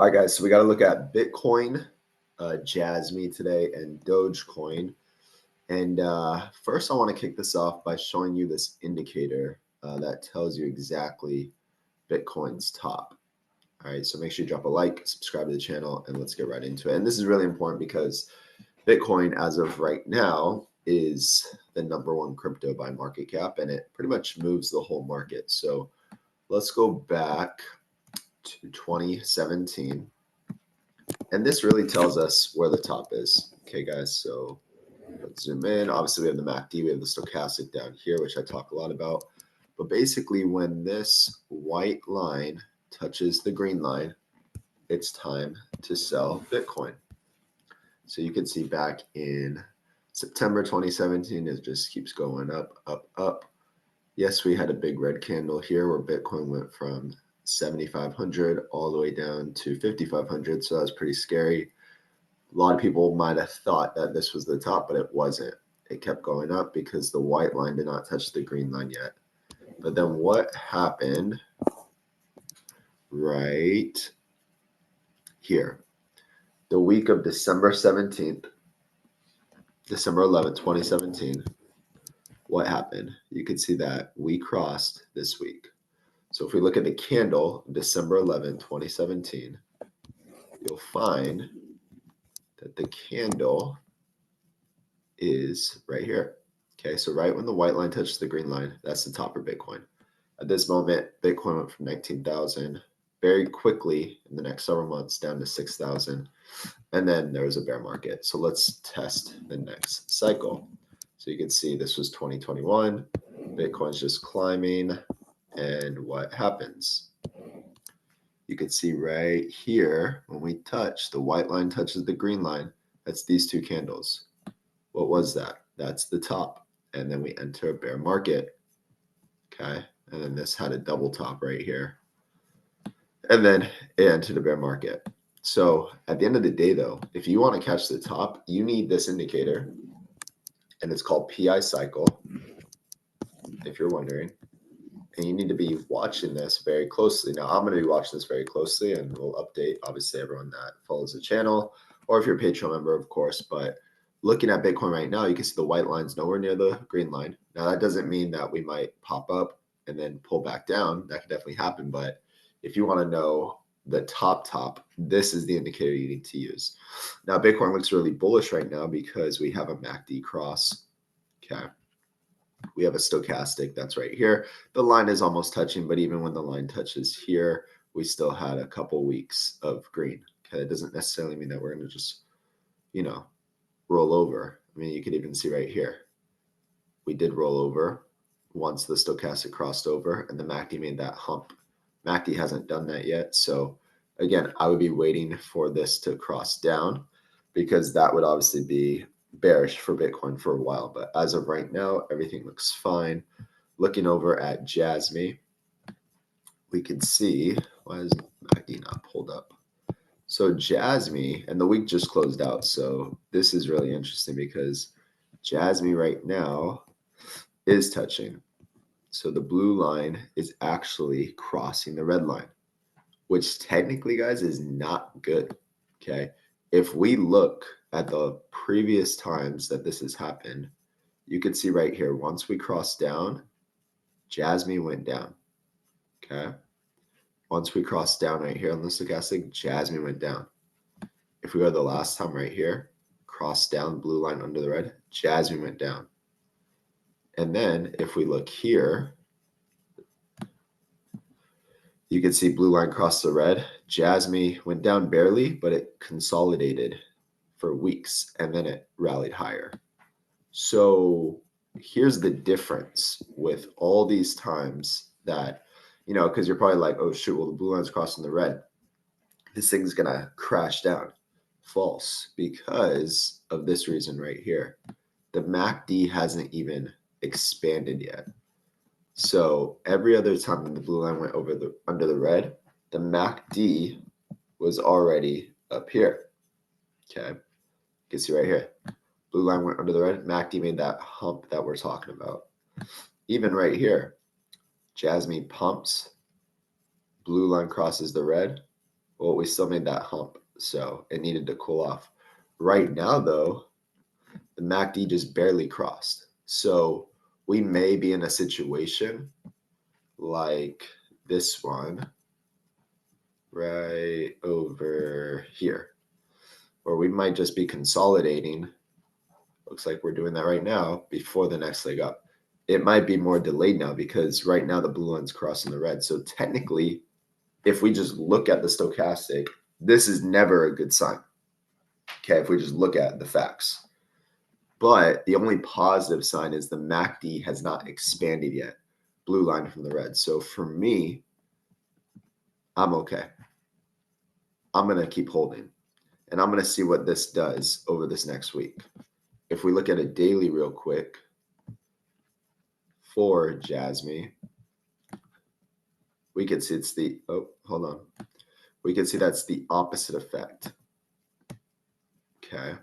All right, guys, so we got to look at Bitcoin, Jasmy today, and Dogecoin. And first, I want to kick this off by showing you this indicator that tells you exactly Bitcoin's top. All right, so make sure you drop a like, subscribe to the channel, and let's get right into it. And this is really important because Bitcoin, as of right now, is the #1 crypto by market cap, and it pretty much moves the whole market. So let's go back to 2017. And this really tells us where the top is. Okay, guys, so let's zoom in. Obviously, we have the MACD, we have the stochastic down here, which I talk a lot about. But basically, when this white line touches the green line, it's time to sell Bitcoin. So you can see back in September 2017, it just keeps going up, up, up. Yes, we had a big red candle here where Bitcoin went from 7,500 all the way down to 5,500. So that was pretty scary. A lot of people might have thought that this was the top, but it wasn't. It kept going up because the white line did not touch the green line yet. But then what happened right here? The week of December 17th, December 11th, 2017, what happened? You can see that we crossed this week. So if we look at the candle, December 11th, 2017, you'll find that the candle is right here. Okay, so right when the white line touches the green line, that's the top of Bitcoin. At this moment, Bitcoin went from 19,000 very quickly in the next several months down to 6,000. And then there was a bear market. So let's test the next cycle. So you can see this was 2021. Bitcoin's just climbing. And what happens? You can see right here, when we touch, the white line touches the green line. That's these two candles. What was that? That's the top. And then we enter a bear market. Okay. And then this had a double top right here. And then it entered a bear market. So at the end of the day, though, if you want to catch the top, you need this indicator. And it's called PI cycle, if you're wondering. And you need to be watching this very closely. Now, I'm going to be watching this very closely, and we'll update, obviously, everyone that follows the channel, or if you're a Patreon member, of course. But looking at Bitcoin right now, you can see the white line's nowhere near the green line. Now, that doesn't mean that we might pop up and then pull back down. That could definitely happen. But if you want to know the top, this is the indicator you need to use. Now, Bitcoin looks really bullish right now because we have a MACD cross. Okay. We have a stochastic that's right here. The line is almost touching, but even when the line touches here, we still had a couple weeks of green. Okay, it doesn't necessarily mean that we're going to just, roll over. I mean, you could even see right here. We did roll over once the stochastic crossed over, and the MACD made that hump. MACD hasn't done that yet. So again, I would be waiting for this to cross down because that would obviously be bearish for Bitcoin for a while. But as of right now, everything looks fine. Looking over at Jasmy, we can see, why is MACD not pulled up? So Jasmy, and the week just closed out. So this is really interesting because Jasmy right now is touching. So the blue line is actually crossing the red line, which technically, guys, is not good. Okay. If we look at the previous times that this has happened, you can see right here, once we crossed down, Jasmy went down. Okay. Once we crossed down right here on the stochastic, Jasmy went down. If we go to the last time right here, crossed down, blue line under the red, Jasmy went down. And then if we look here, you can see blue line crossed the red. Jasmy went down barely, but it consolidated for weeks, and then it rallied higher. So here's the difference with all these times that, because you're probably like, oh, shoot, well, the blue line's crossing the red. This thing's going to crash down. False, because of this reason right here. The MACD hasn't even expanded yet. So every other time the blue line went under the red, the MACD was already up here. Okay, you can see right here, blue line went under the red, MACD made that hump that we're talking about. Even right here, Jasmy pumps, blue line crosses the red, Well, we still made that hump, so it needed to cool off. Right now, though, the MACD just barely crossed. So we may be in a situation like this one right over here, or we might just be consolidating. Looks like we're doing that right now before the next leg up. It might be more delayed now because right now the blue line's crossing the red. So technically, if we just look at the stochastic, this is never a good sign. Okay, if we just look at the facts. But the only positive sign is the MACD has not expanded yet. Blue line from the red. So for me, I'm okay. I'm going to keep holding. And I'm going to see what this does over this next week. If we look at a daily real quick for Jasmy, we can see it's the, oh, hold on. We can see that's the opposite effect. Okay.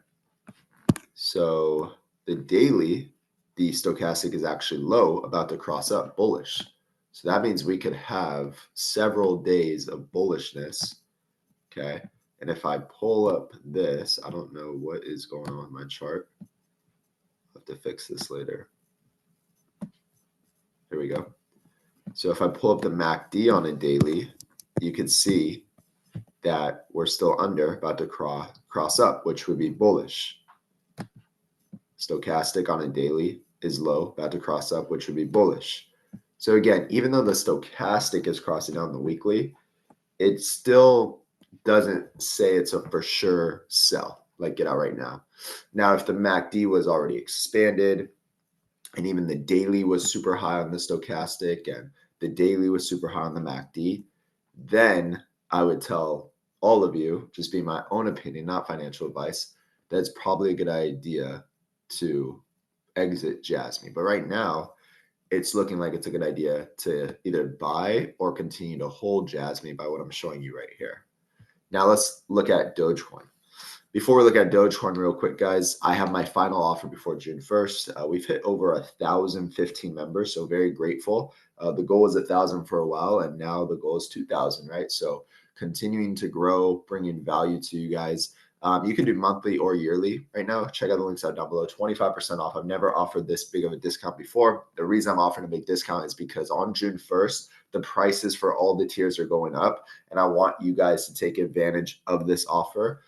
So the daily, the stochastic is actually low, about to cross up, bullish. So that means we could have several days of bullishness. Okay. And if I pull up this, I don't know what is going on with my chart. I'll have to fix this later. Here we go. So if I pull up the MACD on a daily, you can see that we're still under, about to cross up, which would be bullish. Stochastic on a daily is low, about to cross up, which would be bullish. So again, even though the stochastic is crossing down the weekly, it still doesn't say it's a for sure sell, like get out right now. Now, if the MACD was already expanded and even the daily was super high on the stochastic and the daily was super high on the MACD, then I would tell all of you, just be my own opinion, not financial advice, that's probably a good idea to exit Jasmy. But right now, it's looking like it's a good idea to either buy or continue to hold Jasmy by what I'm showing you right here. Now let's look at Dogecoin. Before we look at Dogecoin real quick, guys, I have my final offer before June 1st. We've hit over 1,015 members, so very grateful. The goal was 1,000 for a while, and now the goal is 2,000, right? So continuing to grow, bringing value to you guys. You can do monthly or yearly right now. Check out the links out down below. 25% off. I've never offered this big of a discount before. The reason I'm offering a big discount is because on June 1st, the prices for all the tiers are going up, and I want you guys to take advantage of this offer.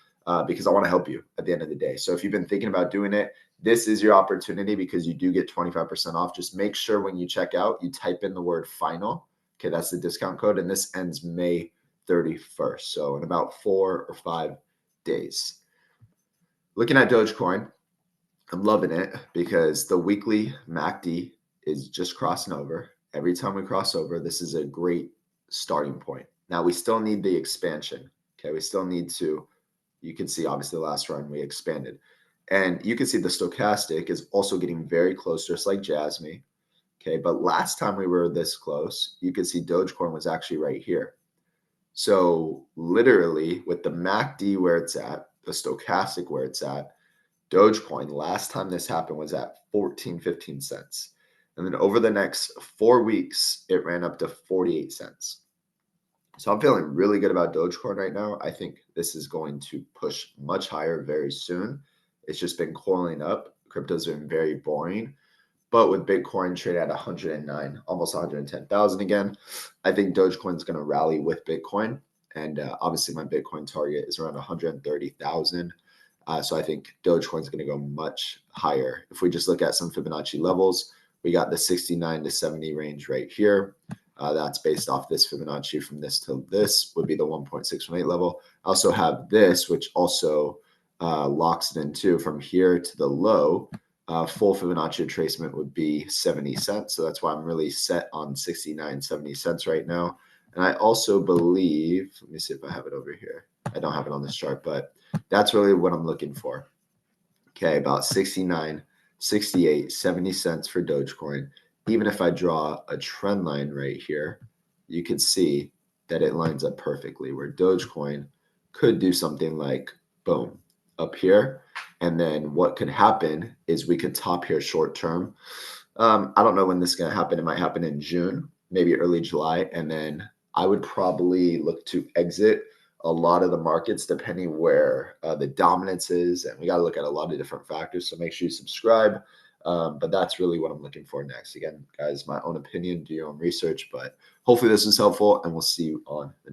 Because I want to help you at the end of the day. So if you've been thinking about doing it, this is your opportunity because you do get 25% off. Just make sure when you check out, you type in the word final. Okay, that's the discount code. And this ends May 31st. So in about 4 or 5 days. Looking at Dogecoin, I'm loving it because the weekly MACD is just crossing over. Every time we cross over, this is a great starting point. Now we still need the expansion. Okay, we still need to. You can see obviously the last run we expanded. And you can see the stochastic is also getting very close, just like Jasmy. Okay, but last time we were this close, you can see Dogecoin was actually right here. So literally with the MACD where it's at, the stochastic where it's at, Dogecoin, last time this happened was at 14, 15 cents. And then over the next 4 weeks, it ran up to 48 cents. So I'm feeling really good about Dogecoin right now. I think this is going to push much higher very soon. It's just been coiling up. Crypto's been very boring. But with Bitcoin trading at 109, almost 110,000 again, I think Dogecoin's going to rally with Bitcoin. And obviously my Bitcoin target is around 130,000. So I think Dogecoin's going to go much higher. If we just look at some Fibonacci levels, we got the 69 to 70 range right here. That's based off this Fibonacci from this to this would be the 1.618 level. I also have this, which also locks it in too. From here to the low, full Fibonacci retracement would be 70 cents. So that's why I'm really set on 69, 70 cents right now. And I also believe, let me see if I have it over here. I don't have it on this chart, but that's really what I'm looking for. Okay, about 69, 68, 70 cents for Dogecoin. Even if I draw a trend line right here, you can see that it lines up perfectly where Dogecoin could do something like boom up here. And then what could happen is we could top here short term. I don't know when this is going to happen. It might happen in June, maybe early July. And then I would probably look to exit a lot of the markets depending where the dominance is, and we got to look at a lot of different factors. So make sure you subscribe. But that's really what I'm looking for next. Again, guys, my own opinion, do your own research, but hopefully this was helpful, and we'll see you on the